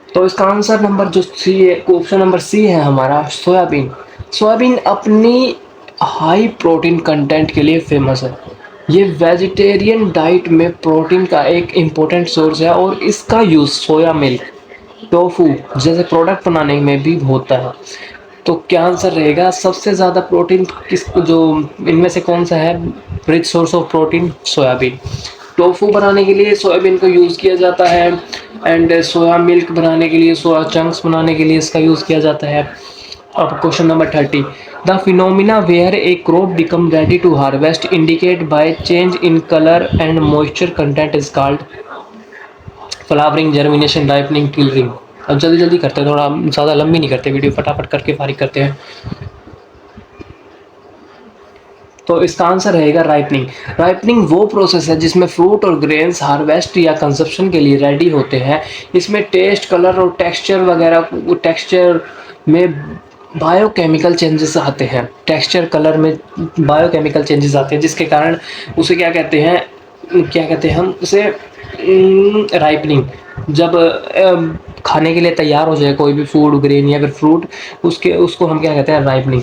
तो इसका आंसर नंबर जो सी है, ऑप्शन नंबर सी है हमारा, सोयाबीन। सोयाबीन अपनी हाई प्रोटीन कंटेंट के लिए फेमस है। ये वेजिटेरियन डाइट में प्रोटीन का एक इम्पोर्टेंट सोर्स है और इसका यूज़ सोया मिल्क, टोफू जैसे प्रोडक्ट बनाने में भी होता है। तो क्या आंसर रहेगा? सबसे ज़्यादा प्रोटीन किस, जो इनमें से कौन सा है rich source of protein? Soybean. Tofu बनाने के लिए सोयाबीन को यूज़ किया जाता है एंड सोया मिल्क बनाने के लिए, सोया चंक्स बनाने के लिए इसका यूज़ किया जाता है। अब question number 30, the phenomena where a crop become ready to harvest indicate by change in colour and moisture content is called? Flowering, germination, ripening, tillering. अब जल्दी जल्दी करते हैं, थोड़ा ज़्यादा लंबी नहीं करते वीडियो, फटाफट करके फारिग करते हैं। तो इसका आंसर रहेगा राइपनिंग। राइपनिंग वो प्रोसेस है जिसमें फ्रूट और ग्रेन्स हार्वेस्ट या कंजप्शन के लिए रेडी होते हैं। इसमें टेस्ट, कलर और टेक्सचर में बायोकेमिकल चेंजेस आते हैं। टेक्सचर, कलर में बायोकेमिकल चेंजेस आते हैं, जिसके कारण उसे क्या कहते हैं हम उसे राइपनिंग। जब खाने के लिए तैयार हो जाए कोई भी फूड, ग्रेन या फिर फ्रूट, उसको हम क्या कहते हैं? Ripening.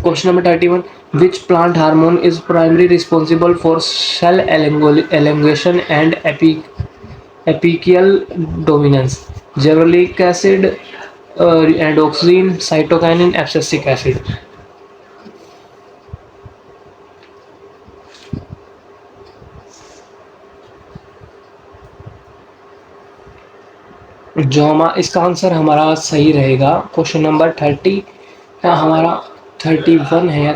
Question number 31, which plant hormone is primarily responsible for cell elongation and apical dominance? Zeolic acid, endoxin, cytokinin, abscisic acid। इसका आंसर हमारा सही रहेगा। क्वेश्चन नंबर 30 का हमारा 31 है या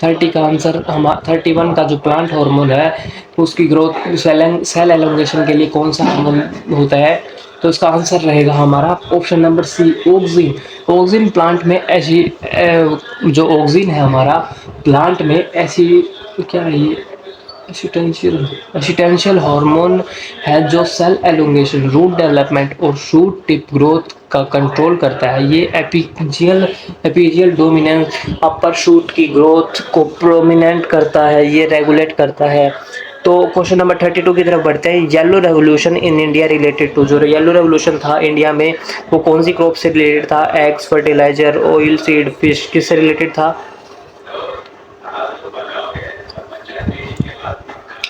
30 का आंसर हमारा 31 का जो प्लांट हार्मोन है उसकी ग्रोथ सेल एलोंगेशन के लिए कौन सा हार्मोन होता है? तो इसका आंसर रहेगा हमारा option number C, auxin. Auxin plant में ऐसी जो ऑक्सीन है हमारा प्लांट में ऐसी, क्या है ये, एसिटेंशियल हार्मोन है जो सेल एलोंगेशन, रूट डेवलपमेंट और शूट टिप ग्रोथ का कंट्रोल करता है। ये एपीजियल डोमिनेंस अपर शूट की ग्रोथ को प्रोमिनेंट करता है, ये रेगुलेट करता है। तो क्वेश्चन नंबर 32 की तरफ बढ़ते हैं। Yellow revolution in India related to, जो येलो रेवोल्यूशन था इंडिया में वो कौन सी क्रॉप से रिलेटेड था? Eggs, fertilizer, oil seed, fish, किससे रिलेटेड था?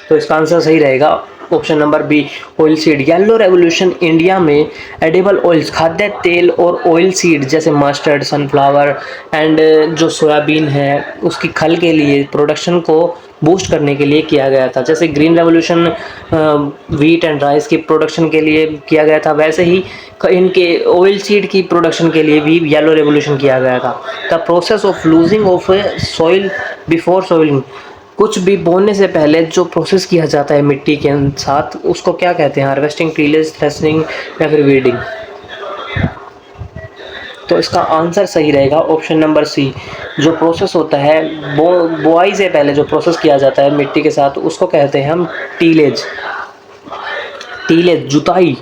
तो इसका आंसर सही रहेगा option number B, oil seed. Yellow revolution India में एडिबल ऑयल्स, खाद्य तेल और ऑयल सीड जैसे मस्टर्ड, सनफ्लावर एंड जो सोयाबीन है उसकी खल के लिए प्रोडक्शन को बूस्ट करने के लिए किया गया था। जैसे green revolution wheat and rice की प्रोडक्शन के लिए किया गया था, वैसे ही इनके ऑयल सीड की प्रोडक्शन के लिए भी येलो रेवोल्यूशन किया गया था। The process of losing of soil before soiling, कुछ भी बोने से पहले जो प्रोसेस किया जाता है मिट्टी के साथ उसको क्या कहते हैं? हार्वेस्टिंग, टीलेज, थ्रेशनिंग या फिर वीडिंग। तो इसका आंसर सही रहेगा ऑप्शन नंबर सी। जो प्रोसेस होता है बुआई से पहले जो प्रोसेस किया जाता है मिट्टी के साथ उसको कहते हैं हम टीलेज। टीलेज जुताई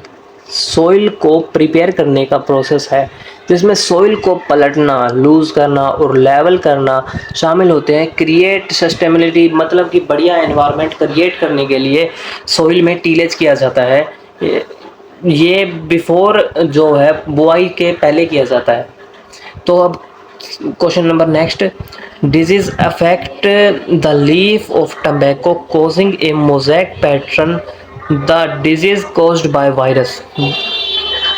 सॉइल को प्रिपेयर करने का प्रोसेस है, जिसमें सॉइल को पलटना, लूज करना और लेवल करना शामिल होते हैं। क्रिएट सस्टेनेबिलिटी, मतलब कि बढ़िया एनवायरनमेंट क्रिएट करने के लिए सॉइल में टीलेज किया जाता है। ये बिफोर जो है बुआई के पहले किया जाता है। तो अब question number next, disease affect the leaf of tobacco causing A mosaic pattern, the disease caused by virus.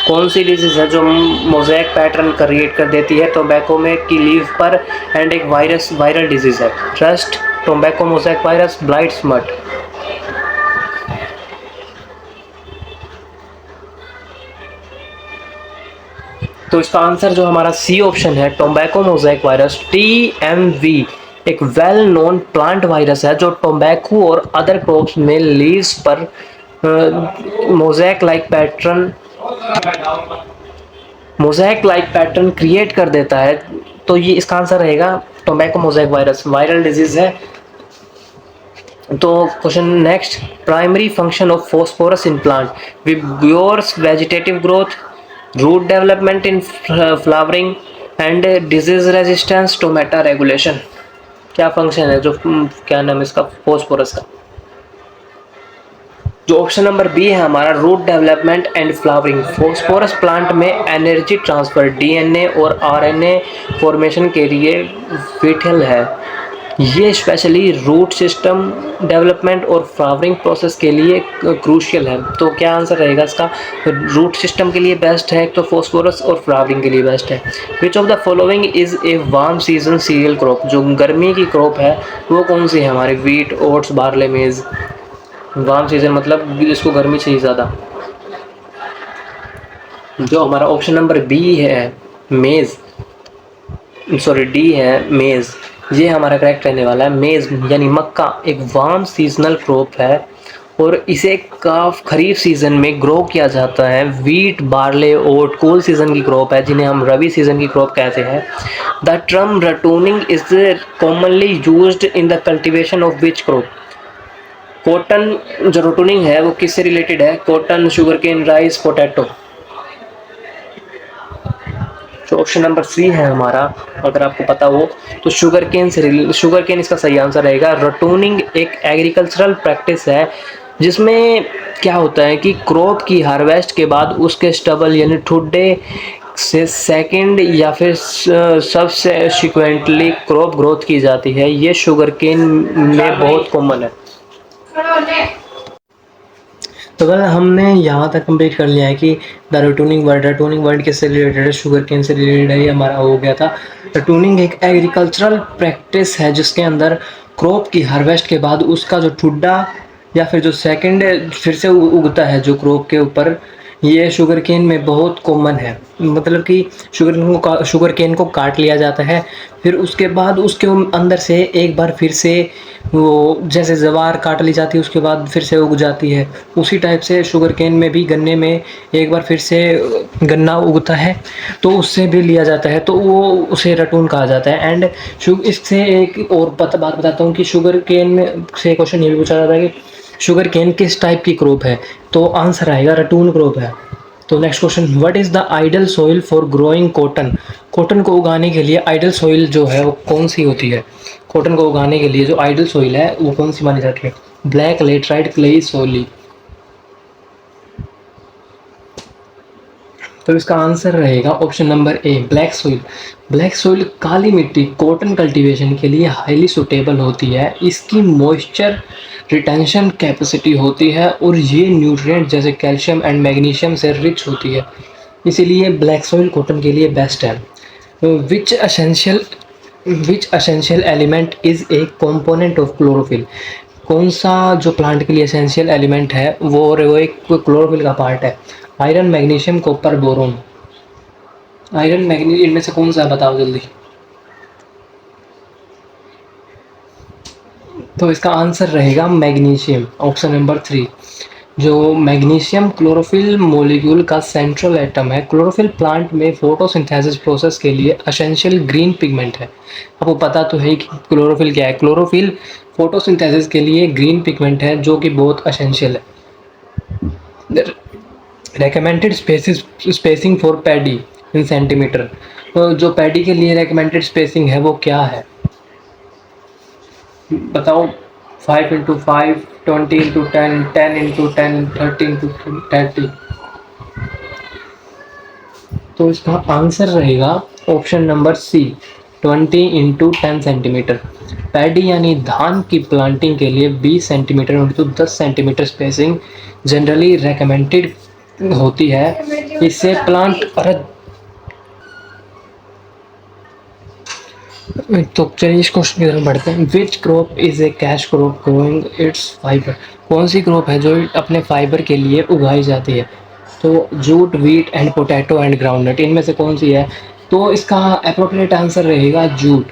कौन सी डिजीज है जो मोज़ेक पैटर्न क्रिएट कर देती है टोबैको में की लीफ पर, एंड एक वायरल डिजीज है? Rust, tobacco mosaic virus, blight, smut. तो इसका आंसर जो हमारा सी ऑप्शन है, टोबैको मोज़ेक वायरस, TMV, एक वेल नोन प्लांट वायरस है जो टोबैको और अदर क्रॉप्स में लीव्स पर मोज़ेक लाइक पैटर्न क्रिएट कर देता है। तो ये इसका आंसर रहेगा tobacco mosaic virus, viral disease है। तो question next, primary function of phosphorus in plant vigorous vegetative growth, root development in flowering and disease resistance, टोमेटा regulation. क्या फंक्शन है जो क्या नाम है इसका फॉस्फोरस का? जो ऑप्शन नंबर बी है हमारा, root development and flowering. Phosphorus plant में एनर्जी ट्रांसफर, DNA और RNA फॉर्मेशन के लिए विटल है। ये स्पेशली रूट सिस्टम डेवलपमेंट और फ्लावरिंग प्रोसेस के लिए क्रूशियल है। तो क्या आंसर रहेगा इसका? रूट सिस्टम के लिए बेस्ट है तो फॉस्फोरस, और फ्लावरिंग के लिए बेस्ट है। Which of the following is a warm season cereal crop, जो गर्मी की क्रॉप है वो कौन सी है हमारे? वीट, ओट्स, बार्ले, मेज। वार्म सीजन मतलब जिसको गर्मी चाहिए ज़्यादा। जो हमारा ऑप्शन नंबर बी है मेज़, सॉरी डी है मेज़, ये हमारा करेक्ट रहने वाला है। मेज़ यानी मक्का एक वार्म सीजनल क्रॉप है और इसे खरीफ सीजन में ग्रो किया जाता है। Wheat, barley, oat cool season की क्रॉप है जिन्हें हम रबी सीजन की क्रॉप कहते हैं। The term ratooning is commonly used in the cultivation of which crop? Cotton, जो रोटूनिंग है वो किससे रिलेटेड है? Cotton, sugarcane, rice, potato. जो ऑप्शन नंबर सी है हमारा, अगर आपको पता हो तो शुगर केन इसका सही आंसर रहेगा। रोटूनिंग एक एग्रीकल्चरल प्रैक्टिस है जिसमें क्या होता है कि क्रॉप की हार्वेस्ट के बाद उसके स्टबल यानी ठुड्डे से सेकंड या फिर सबसे सिक्वेंटली क्रॉप ग्रोथ की जाती है। ये शुगर केन में बहुत कॉमन है। तो अगर हमने यहाँ तक कंप्लीट कर लिया है कि द रटूनिंग वर्ड किससे रिलेटेड है? शुगर केन से रिलेटेड है, ये हमारा हो गया था। रटूनिंग एक एग्रीकल्चरल प्रैक्टिस है जिसके अंदर क्रॉप की हार्वेस्ट के बाद उसका जो ठुड्डा या फिर जो सेकंड फिर से उगता है जो क्रॉप के ऊपर, ये शुगर केन में बहुत कॉमन है। मतलब कि शुगर केन को काट लिया जाता है, फिर उसके बाद उसके अंदर से एक बार फिर से वो जैसे ज्वार काट ली जाती है उसके बाद फिर से उग जाती है, उसी टाइप से शुगर केन में भी गन्ने में एक बार फिर से गन्ना उगता है तो उससे भी लिया जाता है, तो वो उसे रटून कहा जाता है। एंड इससे एक और बात बताता हूँ कि शुगर केन में से क्वेश्चन ये भी पूछा जाता है कि शुगर केन किस टाइप की क्रॉप है, तो आंसर आएगा रटून क्रॉप है। तो next question, what is the ideal soil for growing cotton? Cotton को उगाने के लिए आइडल सॉइल जो है वो कौन सी होती है? कॉटन को उगाने के लिए जो आइडल सॉइल है वो कौन सी मानी जाती है? ब्लैक, लेटराइट, क्लेई, सोली। तो इसका आंसर रहेगा option number A, black soil. Black soil काली मिट्टी कॉटन कल्टीवेशन के लिए हाईली सुटेबल होती है। इसकी मॉइस्चर रिटेंशन कैपेसिटी होती है और ये न्यूट्रिएंट जैसे कैल्शियम एंड मैग्नीशियम से रिच होती है, इसीलिए ब्लैक सोइल कॉटन के लिए बेस्ट है। Which essential which essential element is a component of chlorophyll? कौन सा जो प्लांट के लिए एसेंशियल एलिमेंट है वो एक क्लोरोफिल का पार्ट है? Iron, magnesium, copper, boron. Iron, magnesium, इनमें से कौन सा है बताओ जल्दी। तो इसका आंसर रहेगा मैग्नीशियम, ऑप्शन नंबर 3। जो मैग्नीशियम क्लोरोफिल मॉलिक्यूल का सेंट्रल एटम है। क्लोरोफिल प्लांट में फोटोसिंथेसिस प्रोसेस के लिए एसेंशियल ग्रीन पिगमेंट है। आपको पता तो है कि क्लोरोफिल क्या है। क्लोरोफिल फोटोसिंथेसिस के लिए ग्रीन पिगमेंट है जो कि बहुत एसेंशियल है। Recommended spacing for paddy in centimetre. तो जो पैडी के लिए रेकमेंडेड स्पेसिंग है वो क्या है बताओ? 5 × 5, 20 × 10, 10 × 10, 30 × 30। तो इसका आंसर रहेगा option number C, 20 × 10 centimetre. Paddy यानी धान की प्लांटिंग के लिए 20 centimetre into 10 centimetre spacing generally recommended होती है। इससे प्लांट तो चलिए इस क्वेश्चन की तरफ बढ़ते हैं। Which crop is a cash crop growing it's fibre? कौन सी क्रॉप है जो अपने फाइबर के लिए उगाई जाती है? तो jute, wheat and potato and groundnut, इनमें से कौन सी है? तो इसका अप्रोप्रिएट आंसर रहेगा जूट।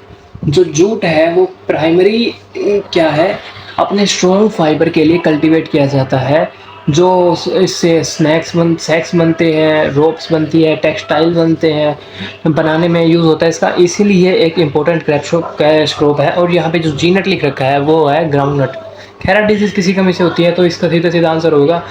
जो जूट है वो प्राइमरी क्या है, अपने स्ट्रॉन्ग फाइबर के लिए कल्टीवेट किया जाता है, जो इससे सेक्स बनते हैं, रोप्स बनती है, टेक्सटाइल बनते हैं, बनाने में यूज़ होता है इसका, इसीलिए एक इम्पोर्टेंट कैश क्रॉप है। और यहाँ पे जो जीनट लिख रखा है वो है ग्राउंडनट। खैरा डिजीज़ किसी कमी से होती है तो इसका सीधा सीधा आंसर होगा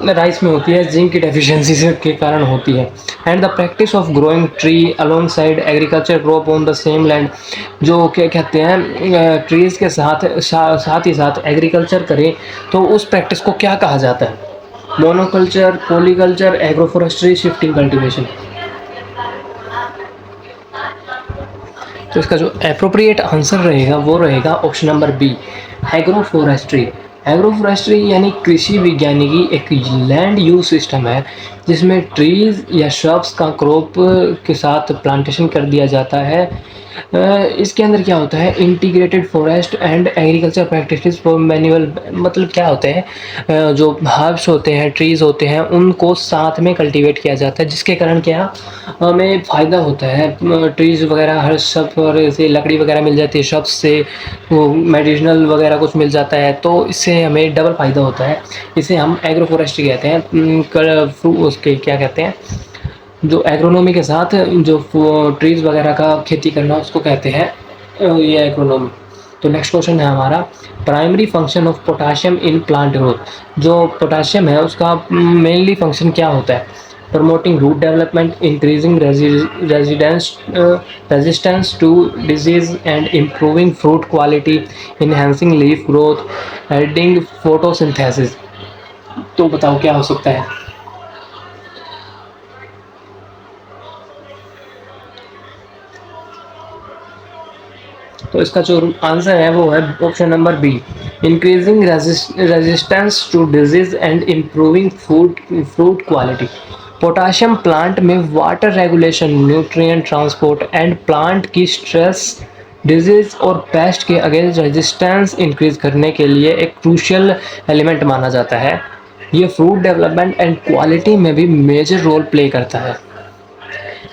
राइस में होती है, जिंक की डेफिशिएंसी से के कारण होती है। And the practice of growing tree along side agriculture crop on the same land, जो क्या कहते हैं ट्रीज़ के साथ ही साथ एग्रीकल्चर करें तो उस प्रैक्टिस को क्या कहा जाता है? Monoculture, polyculture, agroforestry, shifting cultivation. तो इसका जो एप्रोप्रिएट आंसर रहेगा वो रहेगा option number B, agroforestry. Agroforestry यानी कृषि विज्ञानिकी एक लैंड यूज सिस्टम है जिसमें ट्रीज या श्रब्स का क्रॉप के साथ प्लांटेशन कर दिया जाता है। इसके अंदर क्या होता है, integrated forest and agriculture practices for manual, मतलब क्या होते हैं जो हर्ब्स होते हैं, ट्रीज़ होते हैं, उनको साथ में कल्टीवेट किया जाता है, जिसके कारण क्या हमें फ़ायदा होता है। ट्रीज़ वगैरह हर सब पर से लकड़ी वगैरह मिल जाती है, शब्द से वो मेडिसिनल वगैरह कुछ मिल जाता है, तो इससे हमें डबल फ़ायदा होता है। इसे हम एग्रोफोरेस्ट्री कहते हैं। उसके क्या कहते हैं, जो एग्रोनॉमी के साथ जो ट्रीज़ वगैरह का खेती करना उसको कहते हैं ये एग्रोनॉमी। तो नेक्स्ट क्वेश्चन है हमारा, primary function of potassium in plant growth. जो पोटाशियम है उसका मेनली फंक्शन क्या होता है? Promoting root development, increasing resistance to disease and improving fruit quality, enhancing leaf growth, aiding photosynthesis. तो बताओ क्या हो सकता है? तो इसका जो आंसर है वो है option number B, increasing resistance to disease and improving fruit quality. Potassium plant में water regulation, nutrient transport and plant की स्ट्रेस, डिजीज और पेस्ट के अगेंस्ट रेजिस्टेंस इंक्रीज करने के लिए एक क्रूशियल एलिमेंट माना जाता है। ये फ्रूट डेवलपमेंट एंड क्वालिटी में भी मेजर रोल प्ले करता है।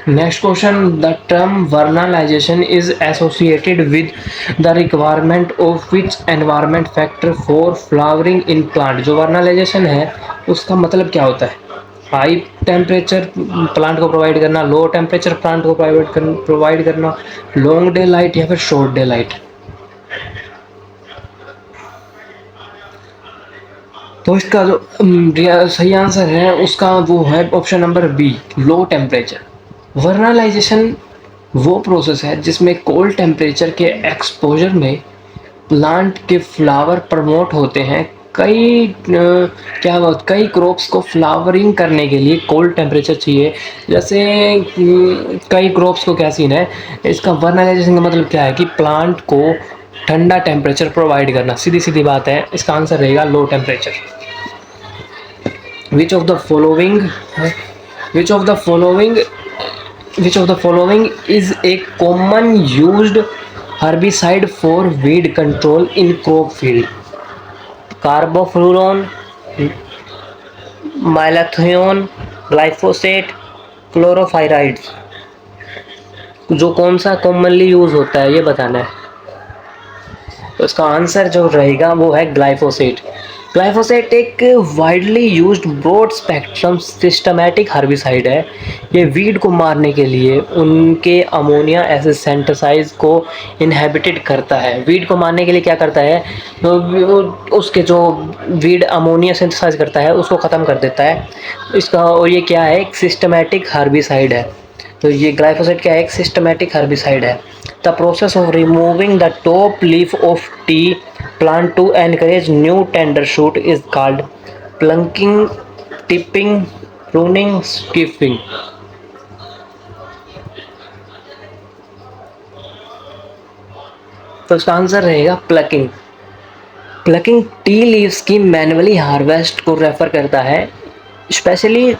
Next question, the term vernalization is associated with the requirement of which environment factor for flowering in plant. जो वर्नलाइजेशन है उसका मतलब क्या होता है? हाई टेम्परेचर प्लांट को प्रोवाइड करना, लो टेम्परेचर प्लांट को प्रोवाइड करना, लॉन्ग डे लाइट या फिर शॉर्ट डे लाइट। तो इसका जो सही आंसर है उसका वो है option number B, low temperature. Vernalization वो प्रोसेस है जिसमें कोल्ड टेम्परेचर के एक्सपोजर में प्लांट के फ्लावर प्रमोट होते हैं। कई क्रॉप्स को फ्लावरिंग करने के लिए कोल्ड टेम्परेचर चाहिए। जैसे कई क्रॉप्स को क्या सीन है, इसका वर्नलाइजेशन का मतलब क्या है कि प्लांट को ठंडा टेम्परेचर प्रोवाइड करना। सीधी सीधी बात है, इसका आंसर रहेगा low temperature. Which of the following which of the following which of the following is a common used herbicide for weed control in crop field? Carbofluron, malathion, glyphosate, chlorpyrifos। जो कौन सा commonly use होता है ये बताना है। तो इसका आंसर जो रहेगा वो है ग्लाइफोसेट। ग्लाइफोसेट एक widely used broad spectrum systematic herbicide है। ये वीड को मारने के लिए उनके अमोनिया एसिड सिंथेसाइज को इनहेबिटेड करता है। वीड को मारने के लिए क्या करता है, तो उसके जो वीड अमोनिया सिंथेसाइज करता है उसको ख़त्म कर देता है इसका। और ये क्या है, एक सिस्टमैटिक हर्बिसाइड है। तो ये ग्लाइफोसेट क्या है, एक सिस्टमैटिक हर्बिसाइड है। The process of removing the top leaf of T plant to encourage new tender shoot is called plunking, tipping, pruning, skipping। तो इसका आंसर रहेगा प्लकिंग। प्लकिंग टी लीव्स की मैनुअली हार्वेस्ट को refer करता है, specially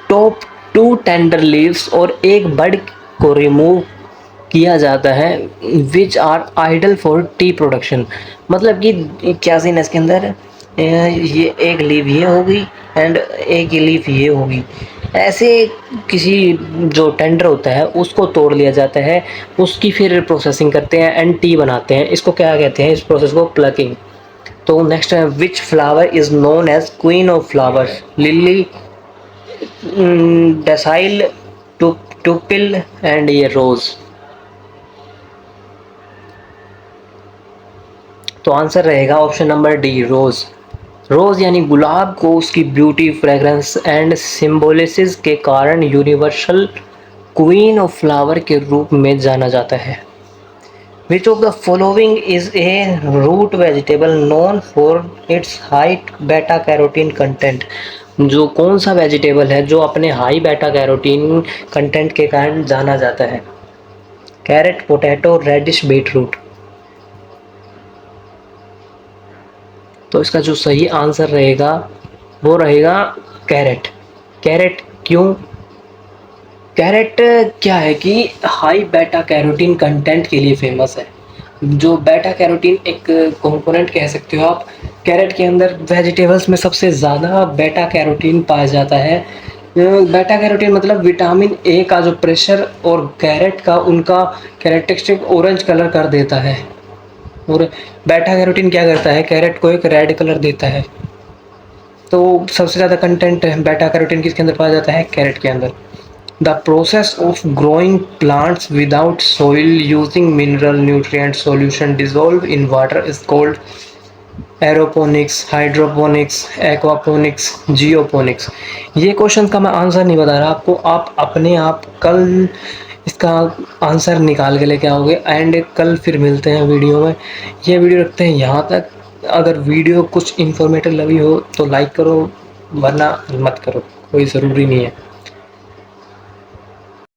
top 2 tender leaves और एक बड को रिमूव किया जाता है which are ideal for tea production. मतलब कि क्या सीन है इसके अंदर, ये एक लीव ये होगी एंड एक ये लीफ ये होगी। ऐसे किसी जो टेंडर होता है उसको तोड़ लिया जाता है, उसकी फिर प्रोसेसिंग करते हैं एंड टी बनाते हैं। इसको क्या कहते हैं, इस प्रोसेस को प्लकिंग। तो नेक्स्ट है, which flower is known as queen of flowers? Lily, डेसाइल, टुपिल एंड ये रोज। तो आंसर रहेगा option number D, rose. Rose यानी गुलाब को उसकी ब्यूटी, फ्रेगरेंस एंड सिम्बोलिसिस के कारण यूनिवर्सल क्वीन ऑफ फ्लावर के रूप में जाना जाता है। Which of the following is a root vegetable known for its high beta carotene content? जो कौन सा वेजिटेबल है जो अपने हाई बेटा कैरोटीन कंटेंट के कारण जाना जाता है? Carrot, potato, radish, beetroot. तो इसका जो सही आंसर रहेगा वो रहेगा कैरेट। कैरेट क्यों? कैरेट क्या है कि हाई बेटा कैरोटीन कंटेंट के लिए फेमस है। जो बेटा कैरोटीन एक कंपोनेंट कह सकते हो आप। कैरेट के अंदर वेजिटेबल्स में सबसे ज़्यादा बेटा कैरोटीन पाया जाता है। बेटा कैरोटीन मतलब विटामिन ए का जो प्रेशर और कैरेट का उनका कैरेक्टरिस्टिक ऑरेंज कलर कर देता है। और बेटा कैरोटीन क्या करता है, कैरेट को एक रेड कलर देता है। तो सबसे ज़्यादा कंटेंट बेटा कैरोटीन किसके अंदर पाया जाता है? कैरेट के अंदर। The process of growing plants without soil using mineral nutrient solution dissolve in water is called aeroponics, hydroponics, aquaponics, geoponics. ये क्वेश्चन का मैं आंसर नहीं बता रहा आपको, आप अपने आप कल इसका आंसर निकाल के लेके आओगे। एंड कल फिर मिलते हैं वीडियो में। ये वीडियो रखते हैं यहाँ तक। अगर वीडियो कुछ इन्फॉर्मेटिव लगी हो तो लाइक करो, वरना मत करो, कोई ज़रूरी नहीं है।